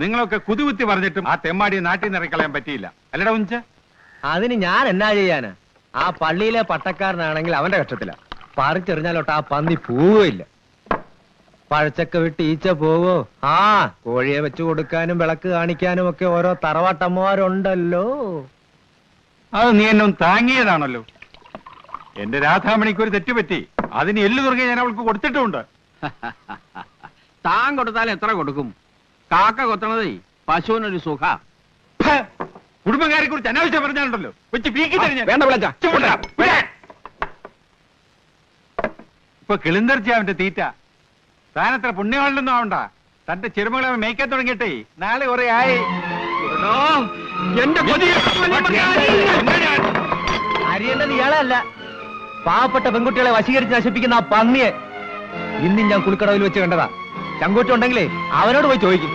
നിങ്ങളൊക്കെ കുതികുത്തി പറഞ്ഞിട്ടും ആ തെമ്മാടിയെ നാട്ടിൽ നിന്ന് ഇറക്കളയാൻ പറ്റിയില്ല. അല്ലടാ ഉഞ്ച? അതിന് ഞാൻ എന്നാ ചെയ്യാനാ? ആ പള്ളിയിലെ പട്ടക്കാരനാണെങ്കിൽ അവന്റെ കഷ്ടത്തില. പറിച്ചെറിഞ്ഞാലോട്ട് ആ പന്നി പോവുകയില്ല. പഴച്ചക്ക വിട്ട് ഈച്ച പോവോ? ആ കോഴിയെ വെച്ചു കൊടുക്കാനും വിളക്ക് കാണിക്കാനും ഒക്കെ ഓരോ തറവാട്ടമ്മമാരുണ്ടല്ലോ. അത് നീ എന്നെ ഒന്ന് താങ്ങിയതാണല്ലോ. എന്റെ രാധാമണിക്ക് ഒരു തെറ്റുപറ്റി. അതിന് എല്ലു തുറകെ ഞാൻ അവൾക്ക് കൊടുത്തിട്ടുമുണ്ട്. താൻ കൊടുത്താൽ എത്ര കൊടുക്കും? കാക്ക കൊത്തണതേ പശുവിനൊരു സുഖ. കുടുംബക്കാരെ കുറിച്ച് അനാവശ്യം പറഞ്ഞാലുണ്ടല്ലോ വെച്ച് പീക്കി തരിഞ്ഞ. വേണ്ട വിളച്ച ഇപ്പൊ കിളിന്തർച്ച അവന്റെ തീറ്റ. താനത്ര പുണ്യമാണെന്നൊന്നും ആവണ്ട. തന്റെ ചെറുമകളെ അവൻ മേയ്ക്കാൻ തുടങ്ങിയിട്ടേ നാളെ കുറെ ആയി. എന്റെ അറിയേണ്ടത് ഇയാളല്ല, പാവപ്പെട്ട പെൺകുട്ടികളെ വശീകരിച്ച് നശിപ്പിക്കുന്ന ആ പന്നിയെ ഇന്നും ഞാൻ കുളിക്കടവിൽ വെച്ച് കണ്ടതാ. ചങ്കൂറ്റം ഉണ്ടെങ്കിലേ അവനോട് പോയി ചോദിക്കും.